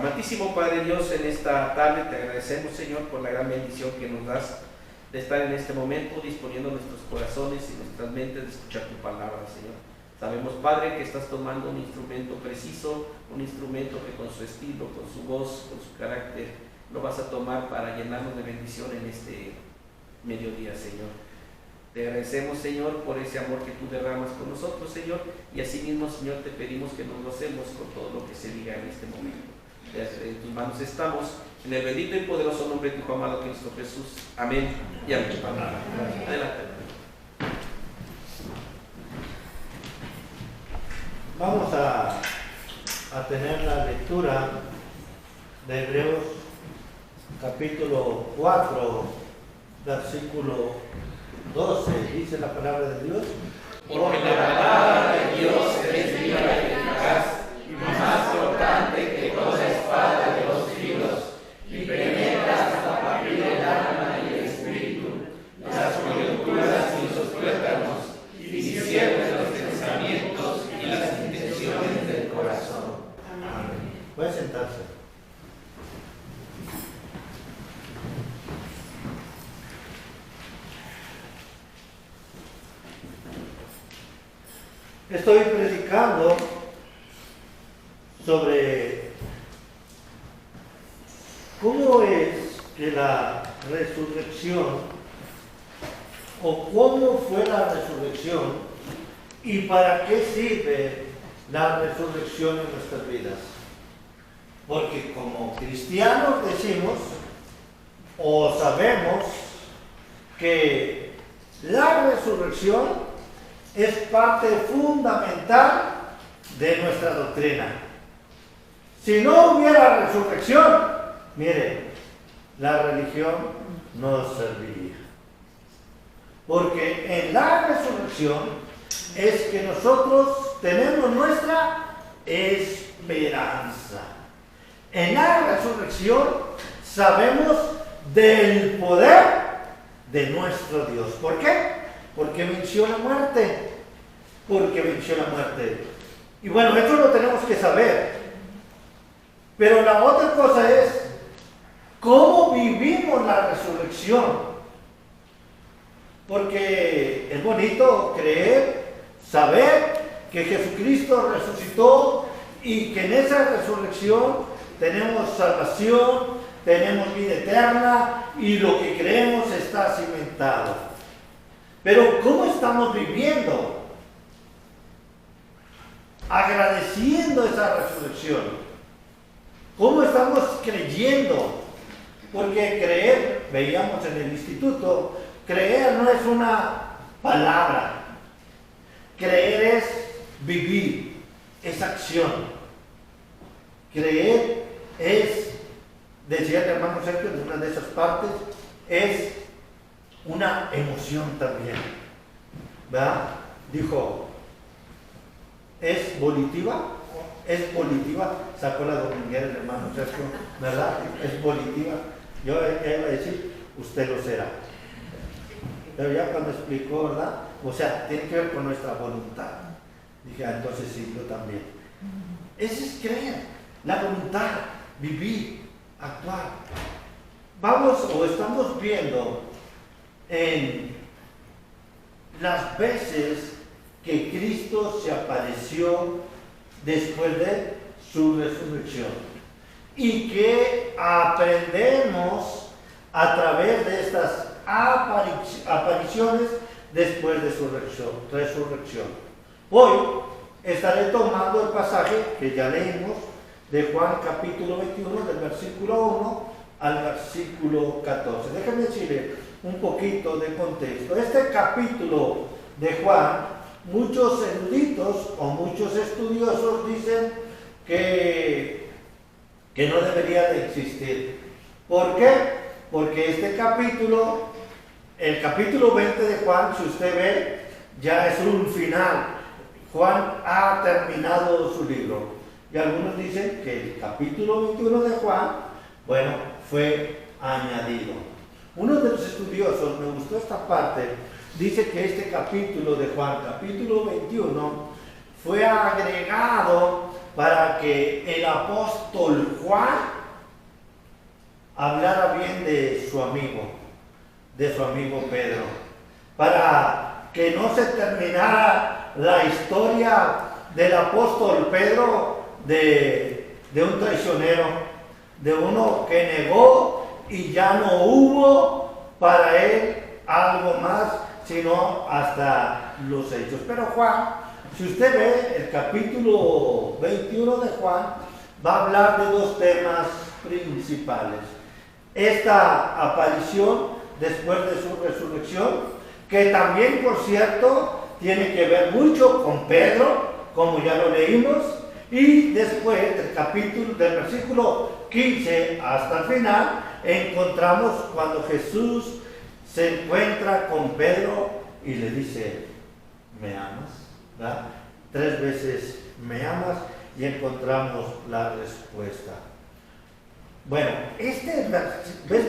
Amantísimo Padre Dios, en esta tarde te agradecemos, Señor, por la gran bendición que nos das de estar en este momento disponiendo nuestros corazones y nuestras mentes de escuchar tu palabra, Señor. Sabemos, Padre, que estás tomando un instrumento preciso, un instrumento que con su estilo, con su voz, con su carácter, lo vas a tomar para llenarnos de bendición en este mediodía, Señor. Te agradecemos, Señor, por ese amor que tú derramas con nosotros, Señor, y asimismo, Señor, te pedimos que nos gocemos con todo lo que se diga en este momento. En tus manos estamos, en el bendito y poderoso nombre de tu Hijo amado Cristo Jesús. Amén y amén. Adelante. Vamos a tener la lectura de Hebreos capítulo 4, versículo 12. Dice la palabra de Dios: porque la palabra de Dios es viva y eficaz, y más cortante que toda espada de dos filos, y penetra hasta partir el alma y el espíritu, las coyunturas y los tuétanos, y discierne los pensamientos y las intenciones del corazón. Amén. Puede sentarse. Estoy predicando sobre cómo es que la resurrección, o cómo fue la resurrección y para qué sirve la resurrección en nuestras vidas. Porque como cristianos decimos o sabemos que la resurrección es parte fundamental de nuestra doctrina. Si no hubiera resurrección, mire, la religión no serviría. Porque en la resurrección es que nosotros tenemos nuestra esperanza. En la resurrección sabemos del poder de nuestro Dios. ¿Por qué? Porque venció la muerte. Porque venció la muerte. Y bueno, esto lo tenemos que saber. Pero la otra cosa es cómo vivimos la resurrección. Porque es bonito creer, saber que Jesucristo resucitó y que en esa resurrección tenemos salvación, tenemos vida eterna y lo que creemos está cimentado. Pero ¿cómo estamos viviendo? Agradeciendo esa resurrección. ¿Cómo estamos creyendo? Porque creer, veíamos en el instituto, creer no es una palabra. Creer es vivir, es acción. Creer es, decía el hermano Sergio, en una de esas partes, es una emoción también, ¿verdad? Dijo, ¿es volitiva? ¿Es volitiva? Sacó la dominguera el hermano Sergio, ¿verdad? ¿Es volitiva? Yo iba a decir, usted lo será. Pero ya cuando explicó, ¿verdad? O sea, tiene que ver con nuestra voluntad. Dije, entonces sí, yo también. Eso es creer, la voluntad, vivir, actuar. Vamos o estamos viendo en las veces que Cristo se apareció después de su resurrección y que aprendemos a través de estas apariciones después de su resurrección. Hoy estaré tomando el pasaje que ya leímos de Juan capítulo 21 del versículo 1 al versículo 14. Déjenme decirle un poquito de contexto. Este capítulo de Juan, muchos eruditos o muchos estudiosos dicen que no debería de existir. ¿Por qué? Porque este capítulo, el capítulo 20 de Juan, si usted ve, ya es un final. Juan ha terminado su libro. Y algunos dicen que el capítulo 21 de Juan, bueno, fue añadido. Uno de los estudiosos, me gustó esta parte, dice que este capítulo de Juan, capítulo 21, fue agregado para que el apóstol Juan hablara bien de su amigo Pedro, para que no se terminara la historia del apóstol Pedro de un traicionero, de uno que negó y ya no hubo para él algo más, sino hasta los hechos. Pero Juan, si usted ve el capítulo 21 de Juan, va a hablar de dos temas principales. Esta aparición después de su resurrección, que también, por cierto, tiene que ver mucho con Pedro, como ya lo leímos, y después del versículo 15 hasta el final, encontramos cuando Jesús se encuentra con Pedro y le dice: ¿me amas? ¿verdad? 3 veces: ¿me amas? Y encontramos la respuesta. Bueno, esto es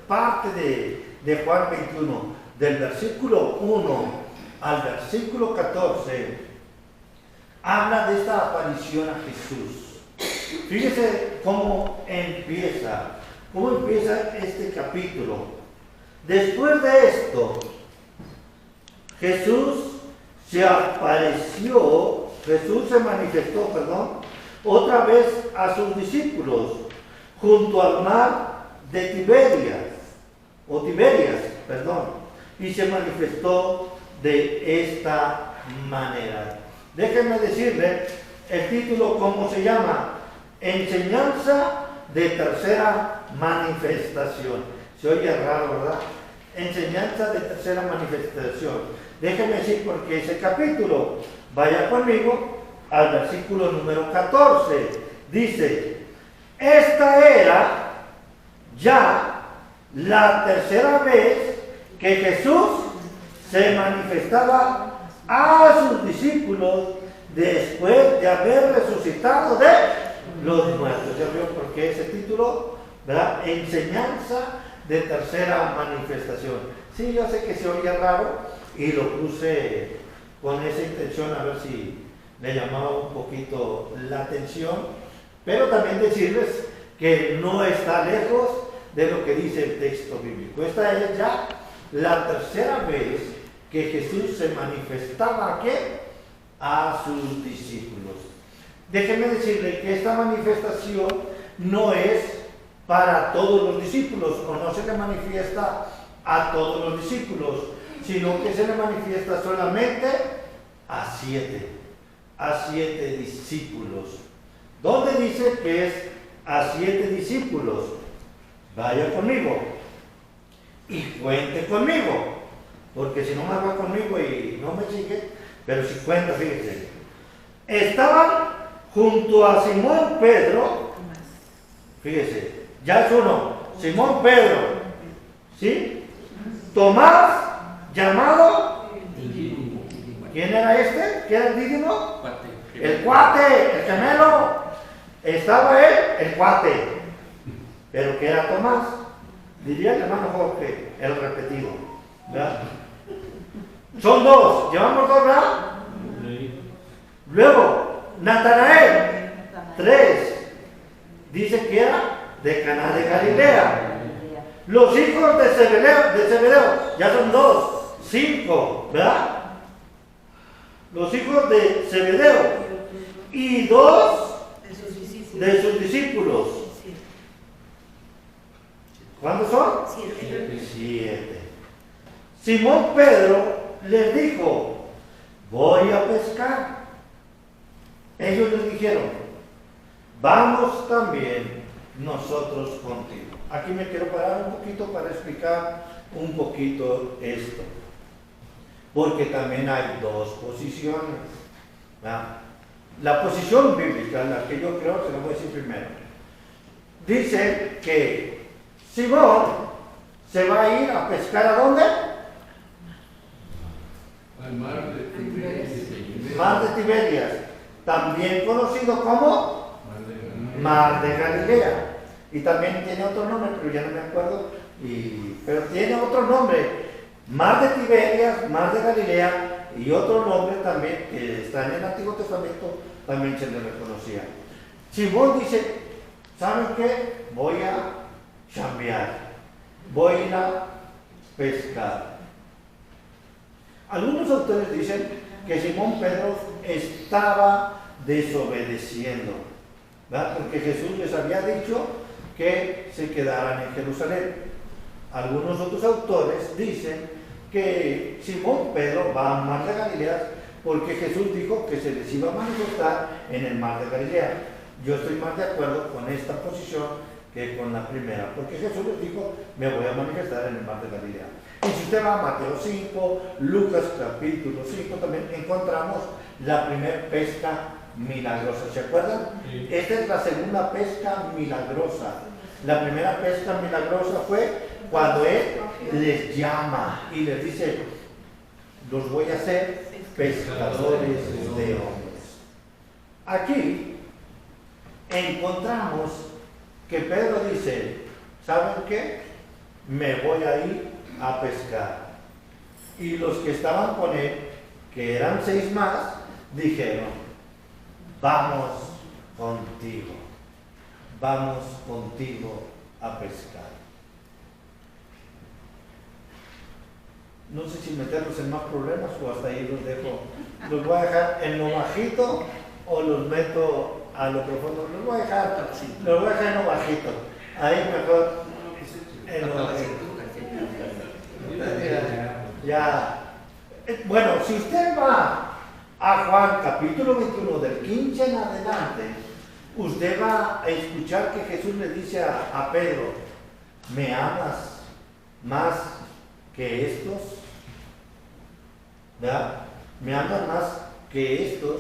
parte de Juan 21, del versículo 1 al versículo 14, habla de esta aparición a Jesús. Fíjese cómo empieza este capítulo. Después de esto, Jesús se manifestó, otra vez a sus discípulos junto al mar de Tiberias, y se manifestó de esta manera. Déjenme decirle el título, ¿cómo se llama? Enseñanza de tercera manifestación. Se oye raro, ¿verdad? Enseñanza de tercera manifestación. Déjenme decir por qué ese capítulo. Vaya conmigo al versículo número 14. Dice: esta era ya la tercera vez que Jesús se manifestaba a sus discípulos después de haber resucitado de los muertos. ¿Ya vio por qué ese título? ¿Verdad? Enseñanza de tercera manifestación. Sí, yo sé que se oye raro y lo puse con esa intención a ver si le llamaba un poquito la atención, pero también decirles que no está lejos de lo que dice el texto bíblico. Esta es ya la tercera vez que Jesús se manifestaba ¿a qué? A sus discípulos. Déjenme decirle que esta manifestación no es para todos los discípulos, o no se le manifiesta a todos los discípulos, sino que se le manifiesta solamente a 7 discípulos. ¿Dónde dice que es a 7 discípulos? Vaya conmigo y cuente conmigo, porque si no me va conmigo y no me sigue, pero si cuenta, fíjese. Estaban junto a Simón Pedro, fíjese, ya es uno, Simón Pedro, ¿sí? Tomás, llamado, ¿quién era este? ¿Quién era el Dídimo? El cuate, el gemelo. Estaba él, el cuate, pero que era Tomás, diría el hermano Jorge, el repetido, ¿verdad? Son 2, llevamos 2, ¿verdad? Luego, Natanael, 3, dice que era de Caná de Galilea. Los hijos de Zebedeo, ya son 2, 5, ¿verdad? Los hijos de Zebedeo y 2 de sus discípulos. ¿Cuántos son? 7. Simón Pedro les dijo: voy a pescar. Ellos les dijeron: vamos también nosotros contigo. Aquí me quiero parar un poquito para explicar un poquito esto, porque también hay 2 posiciones, ¿verdad? La posición bíblica, la que yo creo, se la voy a decir primero, dice que Simón se va a ir a pescar. ¿A dónde? Al mar de Tiberias. Mar de Tiberias, también conocido como Mar de Galilea. Y también tiene otro nombre, pero ya no me acuerdo, pero tiene otro nombre: Mar de Tiberias, Mar de Galilea, y otro nombre también que está en el Antiguo Testamento, también se le reconocía. Simón dice, ¿saben qué? Voy a chambear, voy a ir a pescar. Algunos autores dicen que Simón Pedro estaba desobedeciendo, ¿verdad? Porque Jesús les había dicho que se quedaran en Jerusalén. Algunos otros autores dicen que Simón Pedro va al mar de Galilea porque Jesús dijo que se les iba a manifestar en el mar de Galilea. Yo estoy más de acuerdo con esta posición que con la primera, porque Jesús les dijo, me voy a manifestar en el mar de Galilea. Y si usted va a Mateo 5, Lucas capítulo 5, también encontramos la primera pesca milagrosa. ¿Se acuerdan? Sí. Esta es la segunda pesca milagrosa. La primera pesca milagrosa fue cuando Él les llama y les dice, los voy a hacer pescadores de hombres. Aquí encontramos que Pedro dice, ¿saben qué? Me voy a ir a pescar. Y los que estaban con él, que eran 6 más, dijeron, vamos contigo a pescar. No sé si meterlos en más problemas o hasta ahí los dejo. Los voy a dejar en lo bajito o los meto a lo profundo. Los voy a dejar en lo bajito. Ahí mejor en lo bajito. Ya. Bueno, si usted va a Juan capítulo 21 del 15 en adelante, usted va a escuchar que Jesús le dice a Pedro, ¿me amas más que estos? ¿Verdad? ¿Me amas más que estos?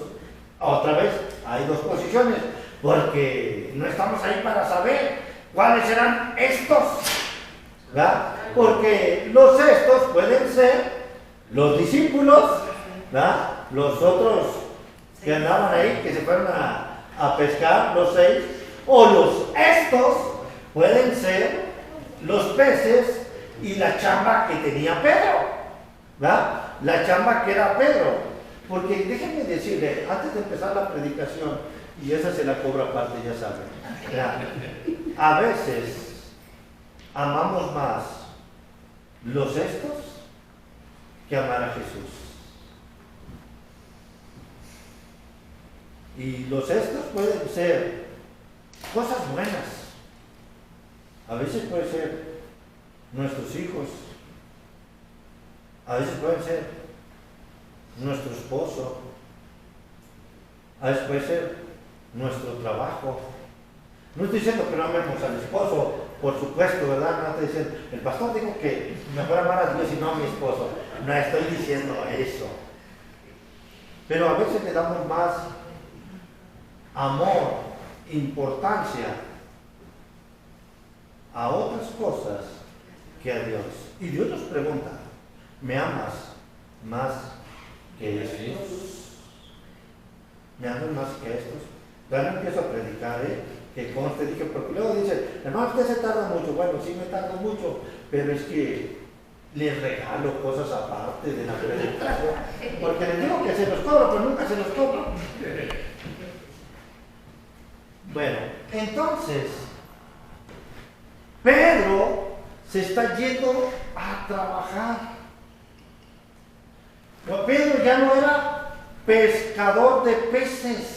Otra vez, hay 2 posiciones, porque no estamos ahí para saber cuáles serán estos, ¿verdad? Porque los estos pueden ser los discípulos, ¿verdad? Los otros que andaban ahí, que se fueron a pescar, los 6, o los estos pueden ser los peces y la chamba que tenía Pedro, ¿verdad? La chamba que era Pedro. Porque déjenme decirle, antes de empezar la predicación, y esa se la cobro aparte, ya saben, ¿verdad? A veces amamos más los estos que amar a Jesús. Y los estos pueden ser cosas buenas. A veces puede ser nuestros hijos. A veces pueden ser nuestro esposo. A veces puede ser nuestro trabajo. No estoy diciendo que no amemos al esposo, por supuesto, ¿verdad? No estoy diciendo, el pastor dijo que mejor amar a Dios y no a mi esposo. No estoy diciendo eso. Pero a veces le damos más amor, importancia a otras cosas que a Dios. Y Dios nos pregunta, ¿me amas más que estos? ¿Me amas más que estos? Ya no empiezo a predicar, que conste, dije, porque luego dice, hermano, usted se tarda mucho. Bueno, sí me tardo mucho, pero es que les regalo cosas aparte de la predicación, porque les digo que se los cobro, pero nunca se los cobro. Bueno, entonces, Pedro se está yendo a trabajar. Pero Pedro ya no era pescador de peces.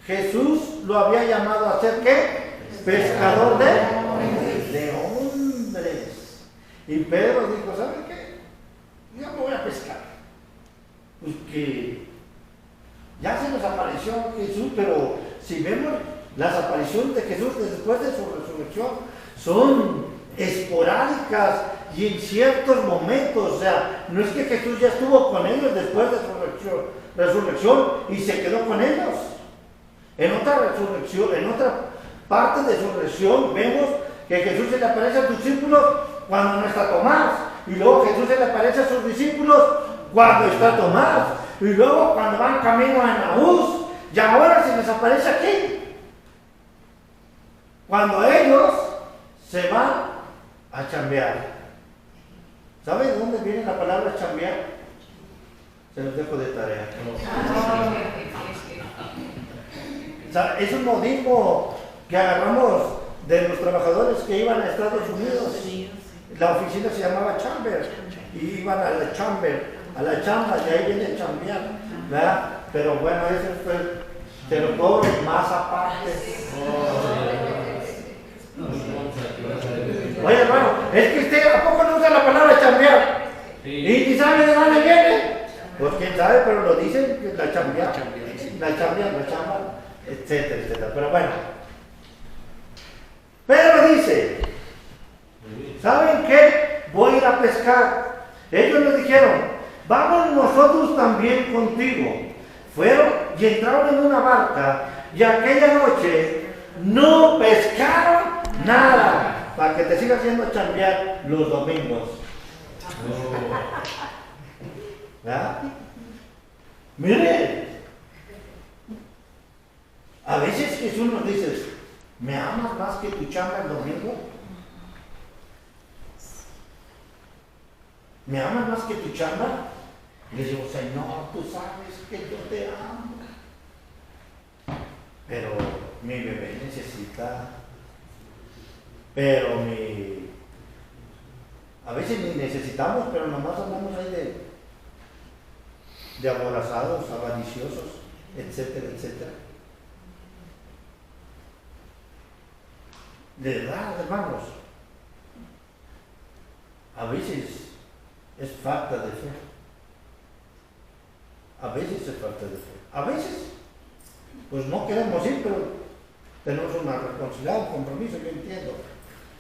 Jesús lo había llamado a ser ¿qué? Pescador de hombres. Y Pedro dijo, ¿saben qué? Ya me voy a pescar. Pues que ya se nos apareció Jesús, pero si vemos las apariciones de Jesús después de su resurrección, son esporádicas y en ciertos momentos. O sea, no es que Jesús ya estuvo con ellos después de su resurrección y se quedó con ellos. En otra resurrección, en otra parte de su resurrección, vemos que Jesús se le aparece a sus discípulos cuando no está Tomás, y luego Jesús se le aparece a sus discípulos cuando está Tomás, y luego cuando van camino a Emaús, y ahora se les aparece aquí, cuando ellos se van a chambear. ¿Saben de dónde viene la palabra chambear? Se los dejo de tarea. O sea, es un modismo que agarramos de los trabajadores que iban a Estados Unidos. La oficina se llamaba chamber y iban a la chamber, a la chamba, de ahí viene chambear, ¿verdad? Pero bueno, ese fue, te lo cobro más aparte. Oye, hermano, es que usted ¿a poco no usa la palabra chambear? Y ni sabe de dónde viene. Pues quién sabe, pero lo dicen, la chambear, la chamba, etcétera, etcétera. Pero bueno, Pedro dice, ¿saben qué? Voy a ir a pescar. Ellos le dijeron, vamos nosotros también contigo. Fueron y entraron en una barca y aquella noche no pescaron nada, para que te siga haciendo chambear los domingos. ¿Verdad? Mire, a veces Jesús nos dice, ¿me amas más que tu chamba el domingo? ¿Me amas más que tu chamba? Y le digo, Señor, tú sabes que yo te amo. Pero mi bebé necesita, a veces ni necesitamos, pero nomás andamos ahí de aborazados, avariciosos, etcétera, etcétera. De verdad, hermanos, a veces es falta de fe. A veces es falta de fe. A veces, pues no queremos ir, pero tenemos una responsabilidad, un compromiso, yo entiendo.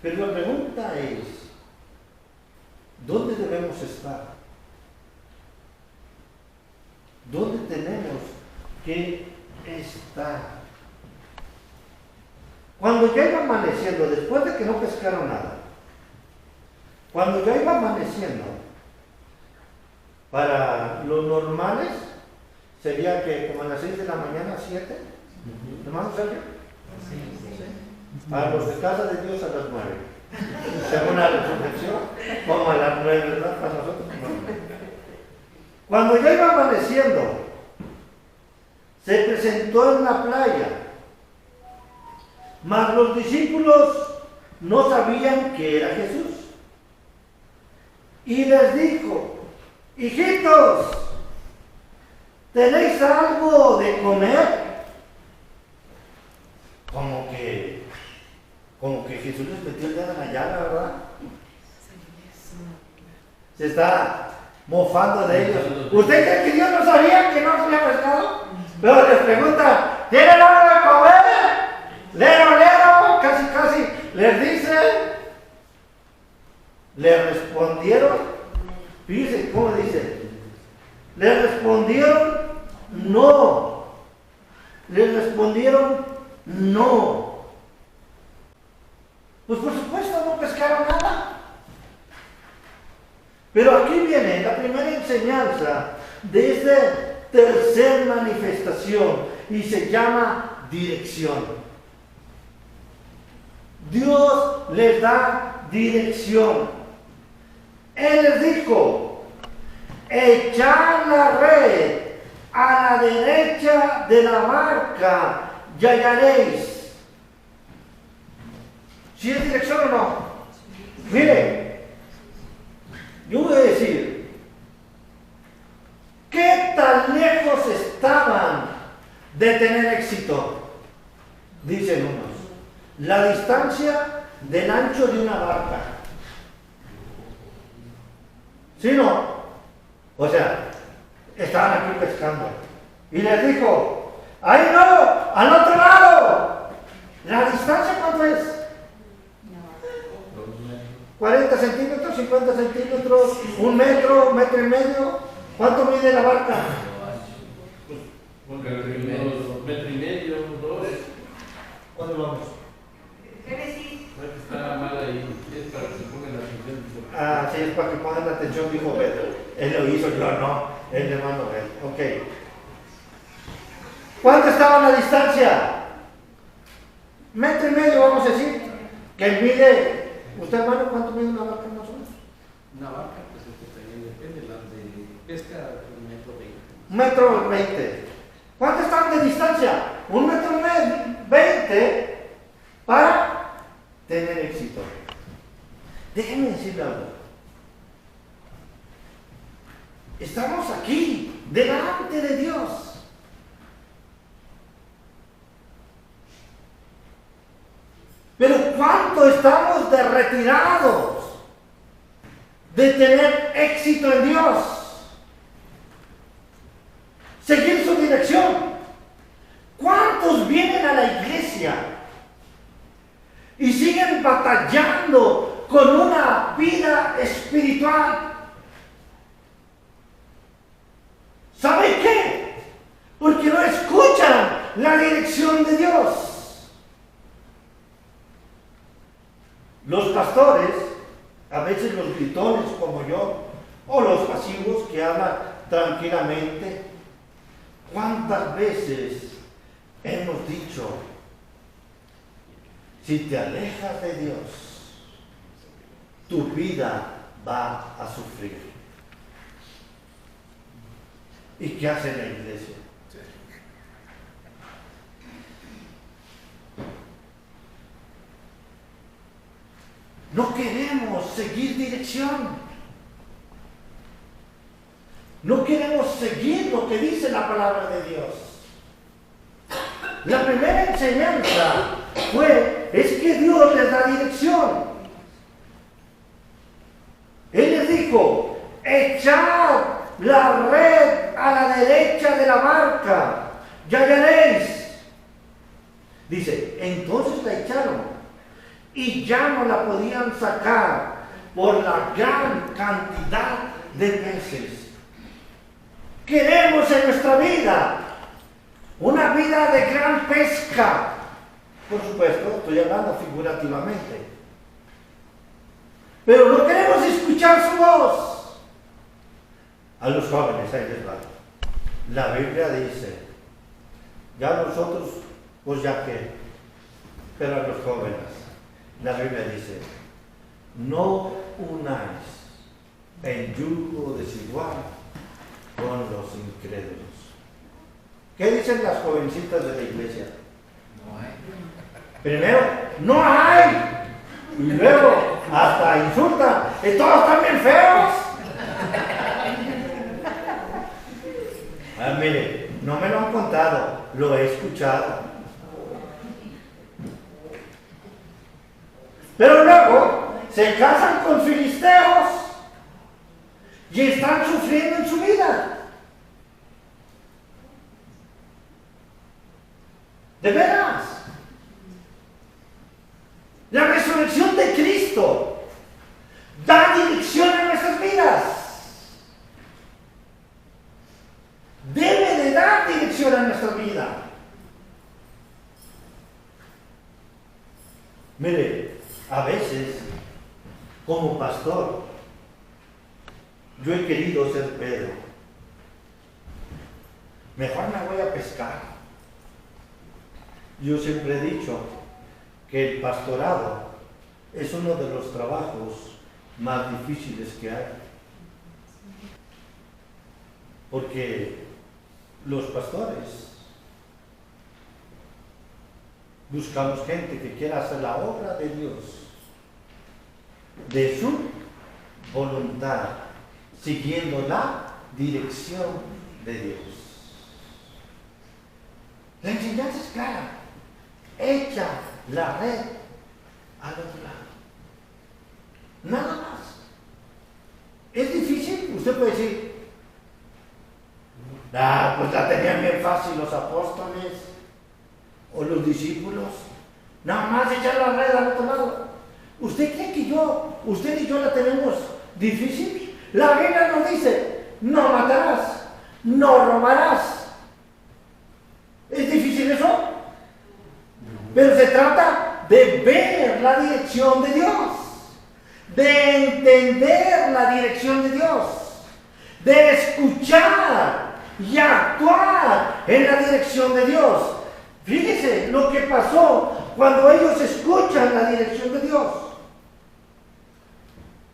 Pero la pregunta es, ¿dónde debemos estar? ¿Dónde tenemos que estar? Cuando ya iba amaneciendo, después de que no pescaron nada, cuando ya iba amaneciendo, para los normales sería que como a las 6 de la mañana, 7, ¿hermano Sergio? Para los de casa de Dios a las 9, según la resurrección, como a las 9, ¿verdad? Para nosotros, no. Cuando ya iba amaneciendo, se presentó en la playa, mas los discípulos no sabían que era Jesús. Y les dijo, hijitos, ¿tenéis algo de comer? Como que Jesús les metió el dedo en la llaga, ¿verdad? Se está mofando de ellos. ¿Usted cree que Dios no sabía que no se había pescado? Pero les pregunta, ¿tienen algo de comer? Lero, casi, les dice. Le respondieron, fíjense cómo dice, le respondieron no. Le respondieron no. Pues por supuesto no pescaron nada. Pero aquí viene la primera enseñanza de esta tercera manifestación y se llama dirección. Dios les da dirección. Él les dijo, echad la red a la derecha de la barca y hallaréis. ¿Sí es dirección o no? Mire, yo voy a decir, ¿qué tan lejos estaban de tener éxito? Dicen unos. La distancia del ancho de una barca. ¿Sí no? O sea, estaban aquí pescando. Y les dijo, ¡ahí no! ¡Al otro lado! ¿La distancia cuánto es? 40 centímetros, 50 centímetros, 1 metro, 1,5 metros. ¿Cuánto mide la barca? 1,5 metros, 2. ¿Cuándo vamos? Está mal ahí, es para que se pongan la atención. Ah, sí, es para que pongan la atención, dijo Pedro. Él lo hizo, yo no. El hermano él. Ok. ¿Cuánto estaba la distancia? 1,5 metros, vamos a decir. Que mide. ¿Usted, hermano, cuánto mide una barca más o menos? Una barca, pues también depende, la de pesca, 1,20 1,20 metros. ¿Cuánto estaban de distancia? 1,20 m para tener éxito. Déjenme decirle algo. Estamos aquí, delante de Dios. Pero ¿cuánto estamos de retirados de tener éxito en Dios? Seguir su dirección. ¿Cuántos vienen a la iglesia y siguen batallando con una vida espiritual? ¿Sabe qué? Porque no escuchan la dirección de Dios. Los pastores, a veces los gritones como yo, o los pasivos que hablan tranquilamente, ¿cuántas veces hemos dicho, si te alejas de Dios, tu vida va a sufrir? ¿Y qué hace la iglesia? No queremos seguir dirección. No queremos seguir lo que dice la palabra de Dios. La primera enseñanza es que Dios les da dirección. Él les dijo, echad la red a la derecha de la barca, ya hallaréis. Dice, entonces la echaron y ya no la podían sacar por la gran cantidad de peces. Queremos en nuestra vida una vida de gran pesca. Por supuesto, estoy hablando figurativamente. Pero no queremos escuchar su voz. A los jóvenes, ahí les va. La Biblia dice, ya nosotros, pues ya que, pero a los jóvenes, la Biblia dice, no unáis en yugo desigual con los incrédulos. ¿Qué dicen las jovencitas de la iglesia? No hay. Primero, no hay. Y luego, hasta insultan. Y todos están bien feos. Mire, no me lo han contado, lo he escuchado. Pero luego se casan con filisteos y están sufriendo en su vida. De veras. La resurrección de Cristo da dirección a nuestras vidas. Debe de dar dirección a nuestra vida. Mire, a veces, como pastor, yo he querido ser Pedro. Mejor me voy a pescar. Yo siempre he dicho que el pastorado es uno de los trabajos más difíciles que hay. Porque los pastores buscamos gente que quiera hacer la obra de Dios, de su voluntad, siguiendo la dirección de Dios. La enseñanza es clara. Echa la red al otro lado. Nada más. ¿Es difícil? Usted puede decir, pues la tenían bien fácil los apóstoles o los discípulos. Nada más echar la red al otro lado. ¿Usted cree que usted y yo la tenemos difícil? La Biblia nos dice, no matarás, no robarás. ¿Es difícil eso? Pero se trata de ver la dirección de Dios, de entender la dirección de Dios, de escuchar y actuar en la dirección de Dios. Fíjese lo que pasó cuando ellos escuchan la dirección de Dios.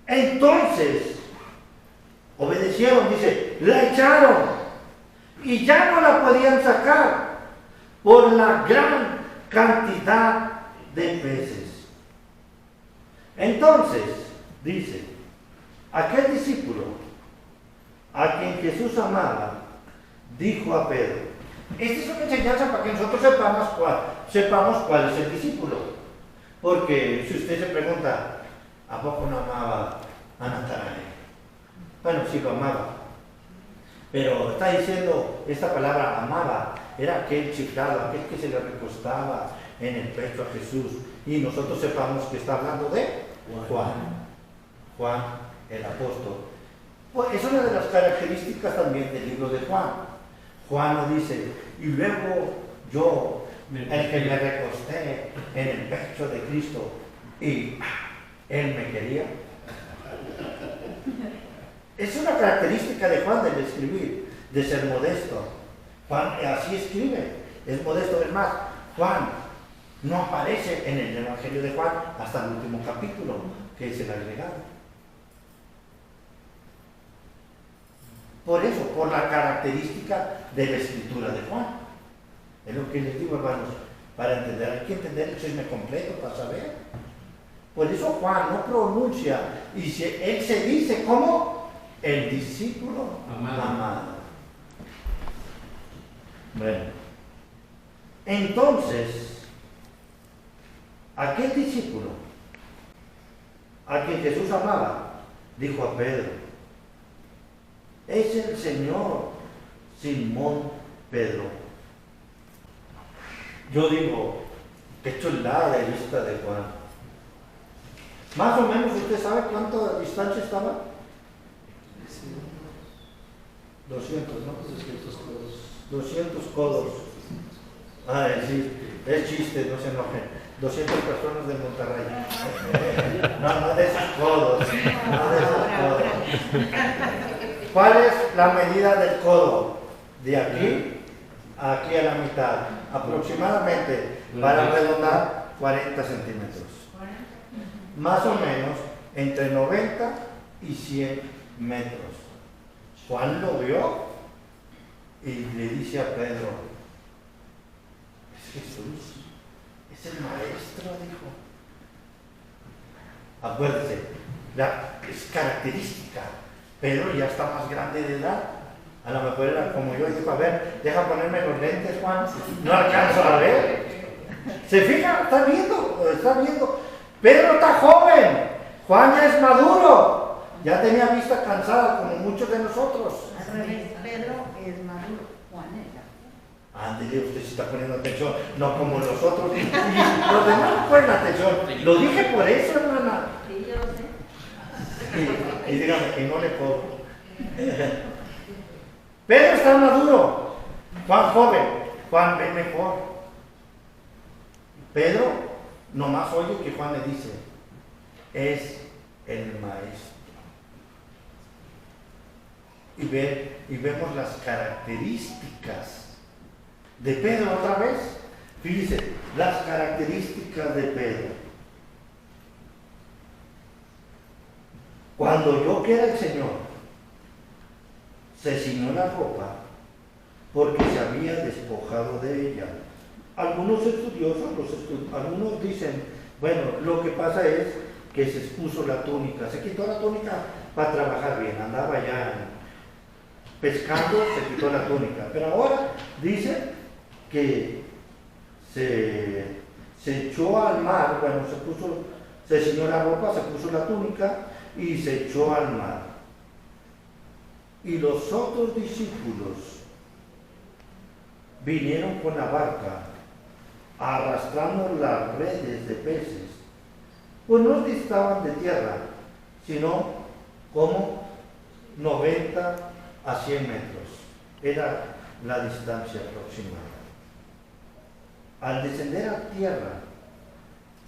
Entonces, obedecieron, dice, la echaron y ya no la podían sacar por la gran cantidad de peces. Entonces, dice, aquel discípulo a quien Jesús amaba, dijo a Pedro. Esta es una enseñanza para que nosotros sepamos cuál es el discípulo. Porque si usted se pregunta, ¿a poco no amaba a Natanael? Bueno, sí lo amaba. Pero está diciendo, esta palabra amaba, era aquel chiflado, aquel que se le recostaba en el pecho a Jesús. Y nosotros sepamos que está hablando de Juan, el apóstol. Pues es una de las características también del libro de Juan. Juan nos dice, y luego yo, el que me recosté en el pecho de Cristo, y él me quería. Es una característica de Juan del escribir, de ser modesto. Juan así escribe, es modesto. Es más, Juan no aparece en el Evangelio de Juan hasta el último capítulo, que es el agregado. Por eso, por la característica de la escritura de Juan. Es lo que les digo, hermanos, para entender, hay que entender el chisme completo para saber. Por eso Juan no pronuncia, y él se dice como el discípulo amado. Bueno, entonces, aquel discípulo a quien Jesús amaba, dijo a Pedro, es el Señor, Simón Pedro. Yo digo, qué chulada de vista de Juan. Más o menos, ¿usted sabe cuánta distancia estaba? 200, ¿no? 200 codos. Ah, sí, es chiste, no se enojen. 200 personas de Monterrey. No de esos codos. No de esos codos. ¿Cuál es la medida del codo? De aquí a aquí a la mitad. Aproximadamente, para redondar, 40 centímetros. Más o menos entre 90 y 100 metros. Juan lo vio y le dice a Pedro, es Jesús, es el maestro, dijo. Acuérdese, es característica. Pedro ya está más grande de edad. A lo mejor era como yo, dijo, a ver, deja ponerme los lentes, Juan, no alcanzo a ver. ¿Se fija? Está viendo. Pedro está joven, Juan ya es maduro, ya tenía vista cansada como muchos de nosotros. Al revés, Pedro es maduro, Juan es. Ándele, usted se está poniendo atención, no como nosotros. Y los demás no ponen atención. Lo dije por eso, hermana. Sí, yo lo sé. Y dígame que no le puedo. Pedro está maduro, Juan joven, Juan ve mejor. Pedro nomás oye que Juan le dice, es el maestro. Y vemos las características de Pedro otra vez. Fíjense, las características de Pedro. Cuando oyó que era el Señor, se ciñó la ropa porque se había despojado de ella. Algunos estudiosos, algunos dicen, bueno, lo que pasa es que se expuso la túnica, se quitó la túnica para trabajar bien, andaba ya pescando, se quitó la túnica, pero ahora dice que se echó al mar, bueno, se ciñó la ropa, se puso la túnica y se echó al mar. Y los otros discípulos vinieron con la barca arrastrando las redes de peces, pues no distaban de tierra, sino como 90 a 100 metros. Era la distancia aproximada. Al descender a tierra,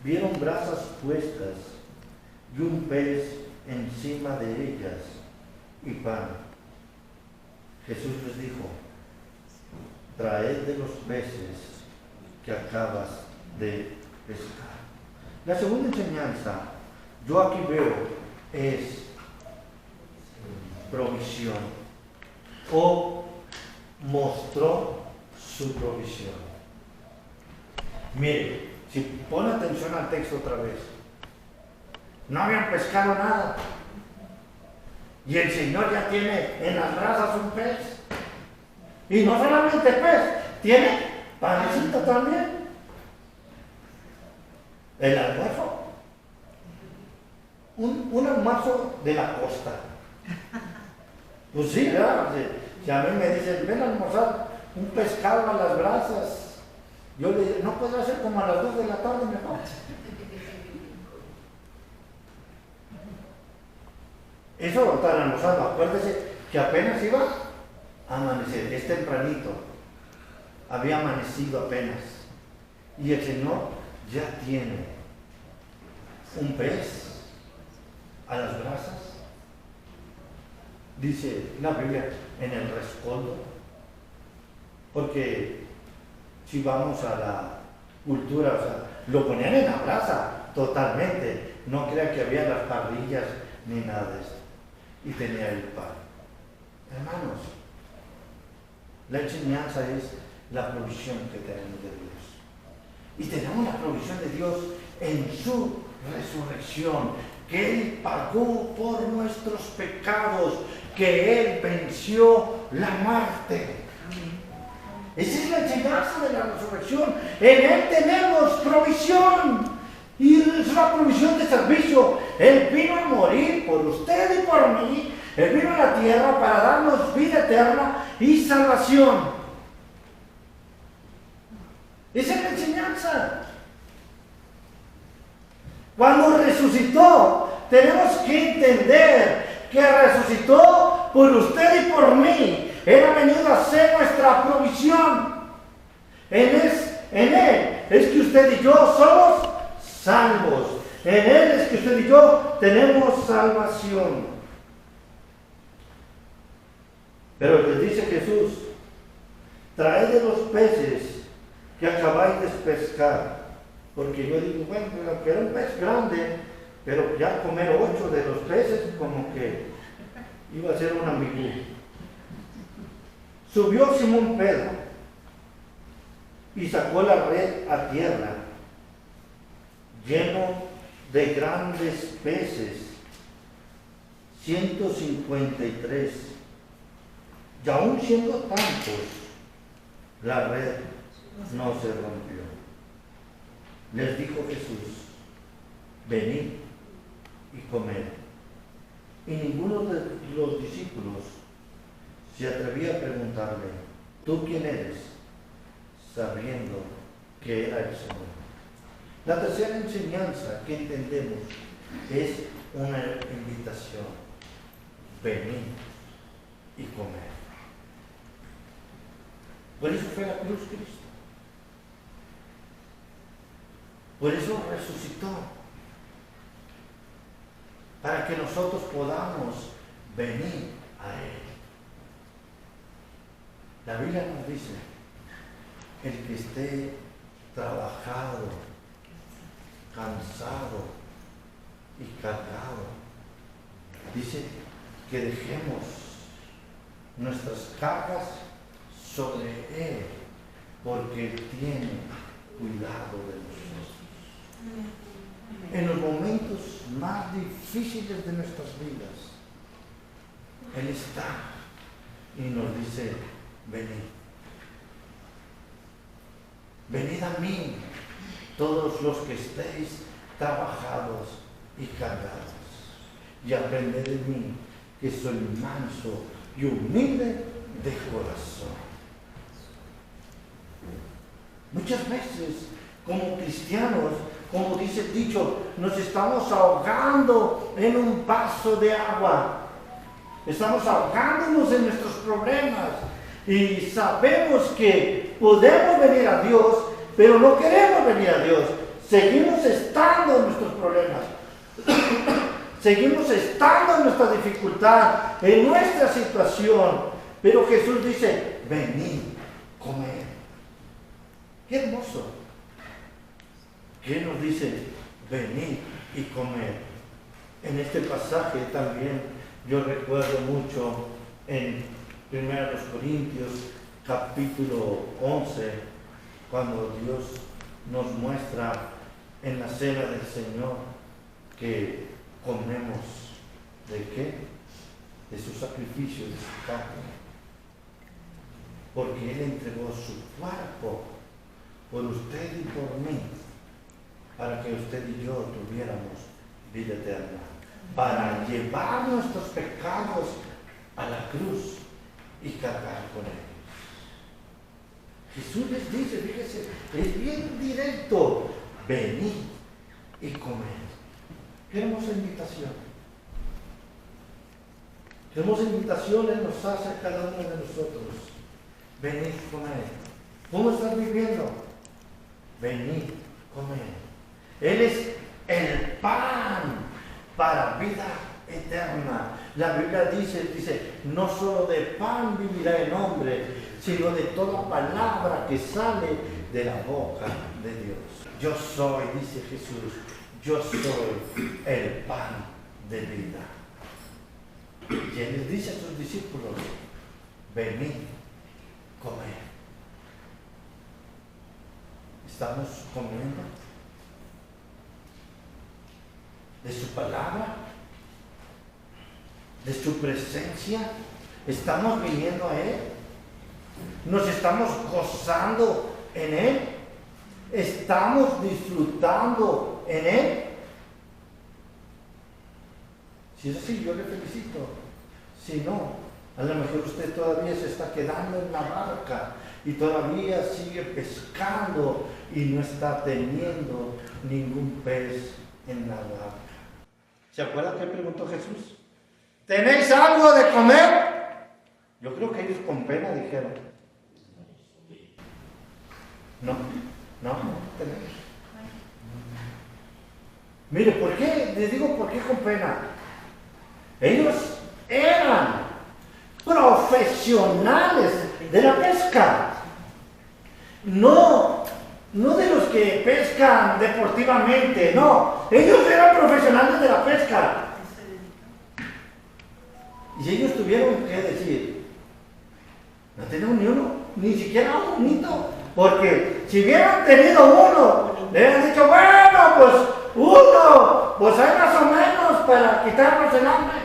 vieron brasas puestas y un pez encima de ellas y pan. Jesús les dijo, traed de los peces que acabas de pescar. La segunda enseñanza, yo aquí veo, es provisión, o mostró su provisión. Mire, si pone atención al texto otra vez, no habían pescado nada. Y el Señor ya tiene en las brasas un pez. Y no solamente pez, tiene panecita también. El almuerzo. Un almuerzo de la costa. Pues sí, ¿verdad? Si a mí me dicen, ven a almorzar un pescado a las brasas, yo le digo, no puede ser como a las 2 de la tarde mejor. Eso están almorzando. Acuérdese que apenas iba a amanecer, es tempranito. Había amanecido apenas. Y el Señor ya tiene un pez a las brasas. Dice la Biblia, en el rescoldo. Porque si vamos a la cultura, o sea, lo ponían en la brasa totalmente. No crea que había las parrillas ni nada de eso. Y tenía el pan. Hermanos, la enseñanza es la provisión que tenemos de Dios. Y tenemos la provisión de Dios en su resurrección, que Él pagó por nuestros pecados, que Él venció la muerte. Esa es la enseñanza de la resurrección. En Él tenemos provisión. Y es una provisión de servicio. Él vino a morir por usted y por mí. Él vino a la tierra para darnos vida eterna y salvación. Esa es la enseñanza. Cuando resucitó, tenemos que entender que resucitó por usted y por mí. Él ha venido a ser nuestra provisión. En Él es que usted y yo somos salvos. En Él es que usted y yo tenemos salvación. Pero les dice Jesús, traed de los peces que acabáis de pescar. Porque yo digo, bueno, que era un pez grande, pero ya comer 8 de los peces como que iba a ser un ambigú. Subió Simón Pedro y sacó la red a tierra, lleno de grandes peces, 153. Y aún siendo tantos, la red no se rompió. Les dijo Jesús, venid y comed. Y ninguno de los discípulos se atrevía a preguntarle, ¿tú quién eres? Sabiendo que era el Señor. La tercera enseñanza que entendemos es una invitación. Venid y comed. Por eso fue la cruz Cristo. Por eso resucitó. Para que nosotros podamos venir a Él. La Biblia nos dice, el que esté trabajado, cansado y cargado, dice que dejemos nuestras cargas sobre Él, porque Él tiene cuidado de nosotros. En los momentos más difíciles de nuestras vidas, Él está y nos dice, venid. Venid a mí, todos los que estéis trabajados y cargados, y aprended de mí, que soy manso y humilde de corazón. Muchas veces, como cristianos, como dice el dicho, nos estamos ahogando en un vaso de agua. Estamos ahogándonos en nuestros problemas. Y sabemos que podemos venir a Dios, pero no queremos venir a Dios. Seguimos estando en nuestros problemas. Seguimos estando en nuestra dificultad, en nuestra situación. Pero Jesús dice, venid, comed. Qué hermoso. ¿Qué nos dice? Venid y comed. En este pasaje también yo recuerdo mucho en 1 Corintios capítulo 11, cuando Dios nos muestra en la cena del Señor que comemos ¿de qué? De su sacrificio, de su carne. Porque Él entregó su cuerpo por usted y por mí, para que usted y yo tuviéramos vida eterna, para llevar nuestros pecados a la cruz y cargar con ellos. Jesús les dice, fíjese, es bien directo: venid y comed. Qué hermosa invitación. Qué hermosa invitación Él nos hace a cada uno de nosotros. Venid, comed. ¿Cómo estás viviendo? Venid, comed. Él es el pan para vida eterna. La Biblia dice, no solo de pan vivirá el hombre, sino de toda palabra que sale de la boca de Dios. Yo soy, dice Jesús, yo soy el pan de vida. Y Él les dice a sus discípulos: venid, comed. ¿Estamos comiendo de su palabra, de su presencia? ¿Estamos viniendo a Él? ¿Nos estamos gozando en Él? ¿Estamos disfrutando en Él? Si es así, yo le felicito. Si no, a lo mejor usted todavía se está quedando en la barca y todavía sigue pescando y no está teniendo ningún pez en la barca. ¿Se acuerdan que preguntó Jesús? ¿Tenéis algo de comer? Yo creo que ellos con pena dijeron: no tenemos. Mire, ¿por qué? Les digo por qué con pena. Ellos eran profesionales de la pesca. No de los que pescan deportivamente, no. Ellos eran profesionales de la pesca. Y ellos tuvieron que decir: no tenemos ni uno, ni siquiera un hito. Porque si hubieran tenido uno, le hubieran dicho: bueno, pues uno, pues hay más o menos para quitarnos el hambre.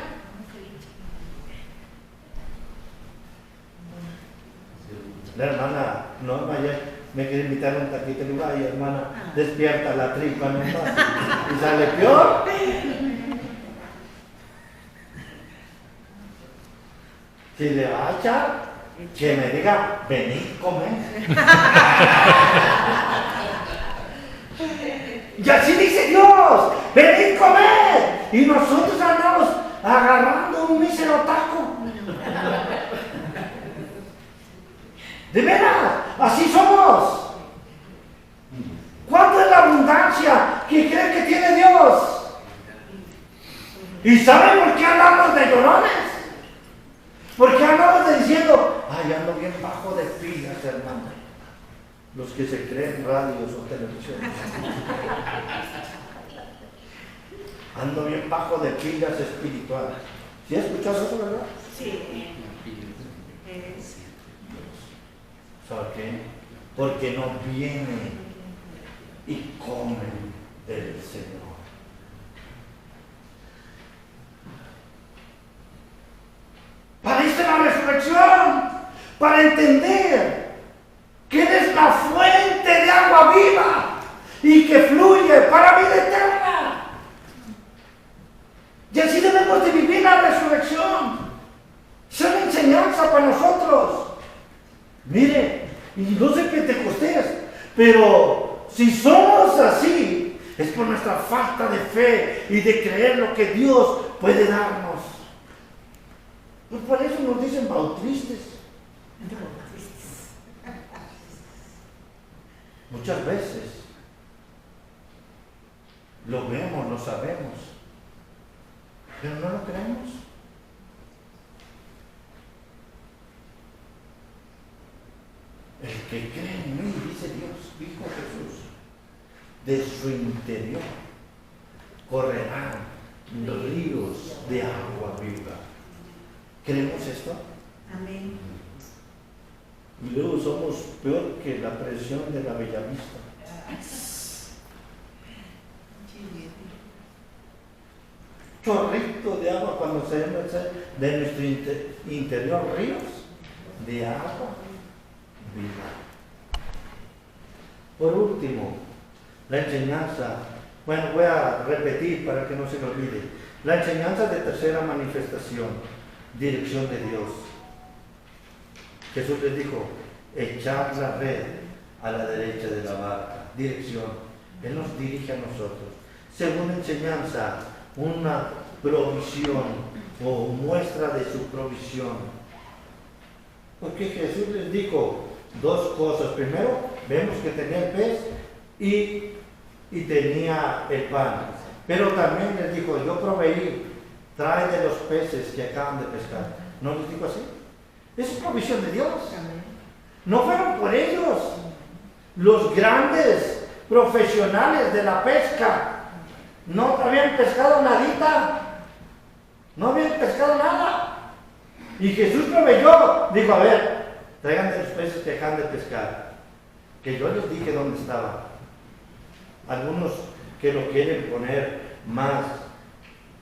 La hermana Norma ayer me quiere invitar a un taquito. Le digo: ay, hermana, despierta la tripa nomás. Y sale peor. Si le va a echar, que me diga: venid, comed. Y así dice Dios: venid, comed. Y nosotros andamos agarrando un mísero taco. De veras, así somos. ¿Cuánto es la abundancia que cree que tiene Dios? ¿Y saben por qué andamos de llorones? ¿Por qué andamos diciendo: ay, ando bien bajo de pilas, hermano? Los que se creen radios o televisiones. Ando bien bajo de pilas espirituales. ¿Sí has escuchado eso, verdad? Sí. ¿Sabe qué? Porque no vienen y comen del Señor. Para esto es la resurrección, para entender que Él es la fuente de agua viva y que fluye para vida eterna. Y así debemos de vivir la resurrección. Es una enseñanza para nosotros. Mire, y no sé Pentecostés, pero si somos así, es por nuestra falta de fe y de creer lo que Dios puede darnos. Pues por eso nos dicen bautistas. Muchas veces lo vemos, lo sabemos, pero no lo creemos. El que cree en mí, dice Dios, dijo Jesús, de su interior correrán ríos de agua viva. ¿Creemos esto? Amén. Y luego somos peor que la presión de la Bellavista. Chorrito de agua cuando se de nuestro interior, ríos de agua viva. Por último, la enseñanza, bueno, voy a repetir para que no se me olvide. La enseñanza de tercera manifestación, dirección de Dios. Jesús les dijo, echar la red a la derecha de la barca. Dirección. Él nos dirige a nosotros. Segunda enseñanza, una provisión o muestra de su provisión. Porque Jesús les dijo dos cosas. Primero, vemos que tenía el pez y tenía el pan. Pero también les dijo, yo proveí, trae de los peces que acaban de pescar. ¿No les dijo así? Es provisión de Dios. No fueron por ellos. Los grandes profesionales de la pesca no habían pescado nadita. No habían pescado nada. Y Jesús proveyó. Dijo, a ver, traigan de los peces que acaban de pescar. Que yo les dije dónde estaban. Algunos que lo quieren poner más.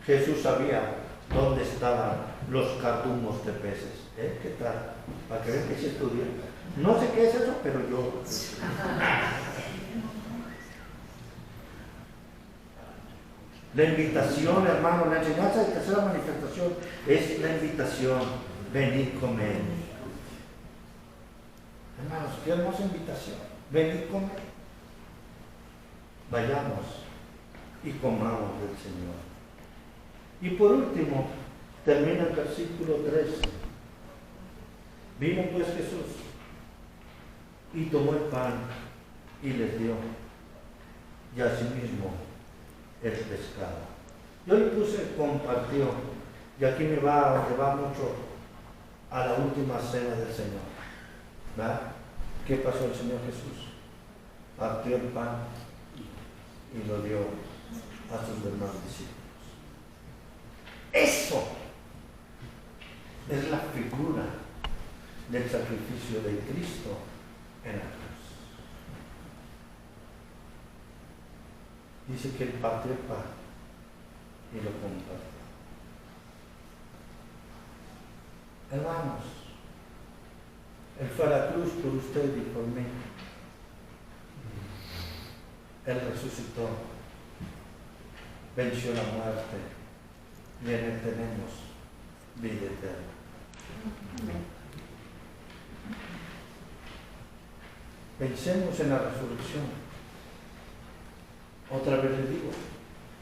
Jesús sabía dónde estaban los cardumos de peces. ¿Qué tal? Para que vean que se estudia. No sé qué es eso, pero yo. La invitación, hermano, la enseñanza de tercera manifestación es la invitación. Venid, comed. Hermanos, qué hermosa invitación. Venid, comed. Vayamos y comamos del Señor. Y por último, termina el versículo 13. Vino pues Jesús y tomó el pan y les dio, y asimismo el pescado. Yo le puse compartió, y aquí me va mucho a la última cena del Señor. ¿Verdad? ¿Qué pasó el Señor Jesús? Partió el pan y lo dio a sus demás discípulos. Eso es la figura del sacrificio de Cristo en la cruz. Dice que él partió el pan y lo compartió. Hermanos, él fue a la cruz por usted y por mí. Él resucitó, venció la muerte y en él tenemos vida eterna. Pensemos en la resurrección. Otra vez les digo,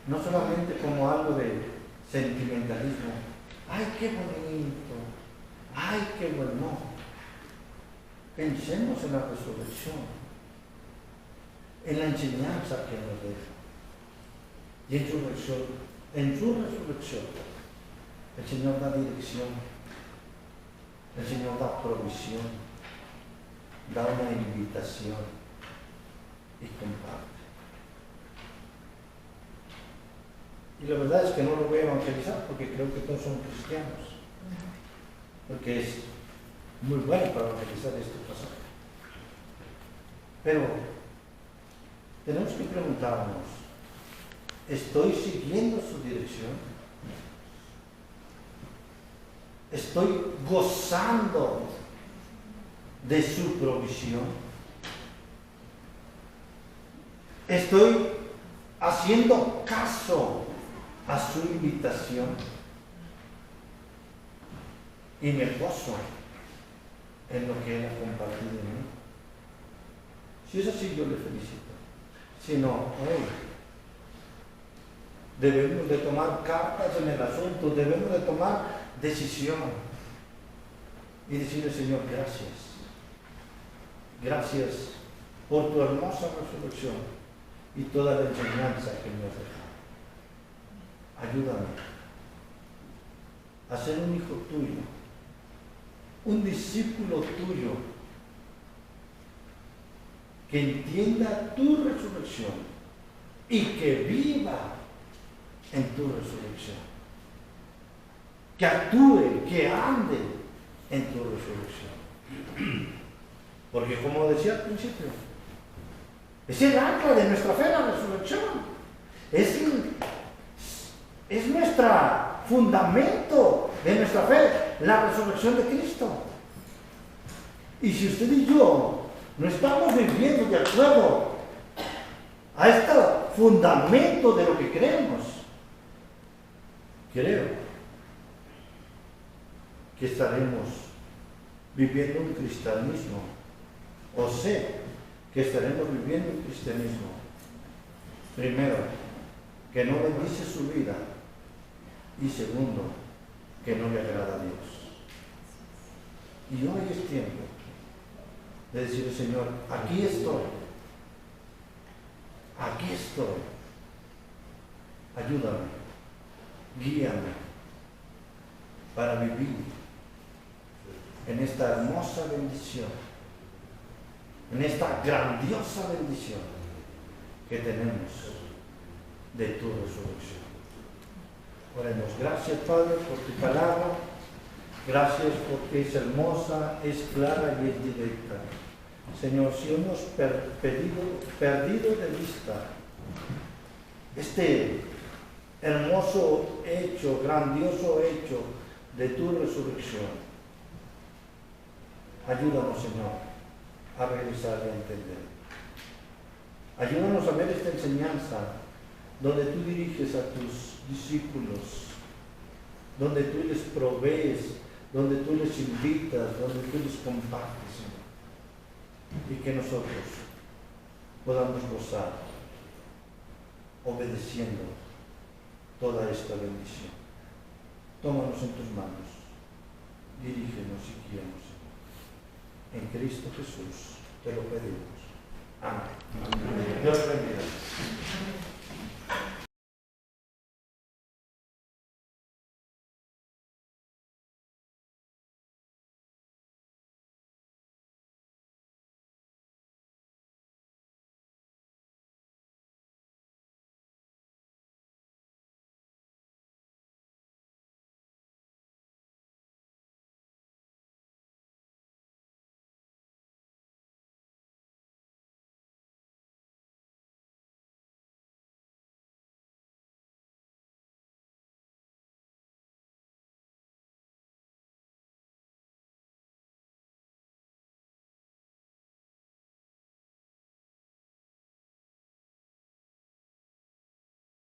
no solamente como algo de sentimentalismo. ¡Ay, qué bonito! ¡Ay, qué bueno! Pensemos en la resurrección, en la enseñanza que nos deja. Y en su resurrección, el Señor da dirección, el Señor da provisión, da una invitación y comparte. Y la verdad es que no lo voy a evangelizar porque creo que todos son cristianos. Porque es muy bueno para evangelizar este pasaje. Pero tenemos que preguntarnos, ¿estoy siguiendo su dirección? ¿Estoy gozando de su provisión? ¿Estoy haciendo caso a su invitación? Y me gozo en lo que Él ha compartido en mí. Si es así, yo le felicito. Si no, hoy debemos de tomar cartas en el asunto, debemos de tomar decisión y decirle, Señor, gracias. Gracias por tu hermosa resurrección y toda la enseñanza que me has dejado. Ayúdame a ser un hijo tuyo, un discípulo tuyo, que entienda tu resurrección y que viva en tu resurrección, que actúe, que ande en tu resurrección. Porque como decía al principio, Es el ancla de nuestra fe, la resurrección. Es nuestro fundamento de nuestra fe, la resurrección de Cristo. Y si usted y yo no estamos viviendo de acuerdo a este fundamento de lo que creemos, creo que estaremos viviendo un cristianismo, o sé que estaremos viviendo un cristianismo, primero, que no bendice su vida, y segundo, que no le agrada a Dios. Y hoy es tiempo de decirle, Señor, aquí estoy, ayúdame, guíame para vivir en esta hermosa bendición, en esta grandiosa bendición que tenemos de tu resurrección. Oremos. Gracias, Padre, por tu palabra. Gracias porque es hermosa, es clara y es directa. Señor, si hemos perdido de vista este hermoso hecho, grandioso hecho de tu resurrección, ayúdanos, Señor, a regresar y a entender. Ayúdanos a ver esta enseñanza donde tú diriges a tus discípulos, donde tú les provees, donde tú les invitas, donde tú les compartes, Señor. Y que nosotros podamos gozar obedeciendo toda esta bendición. Tómanos en tus manos, dirígenos y guíanos, Señor. En Cristo Jesús te lo pedimos. Amén. Amén. Dios bendiga.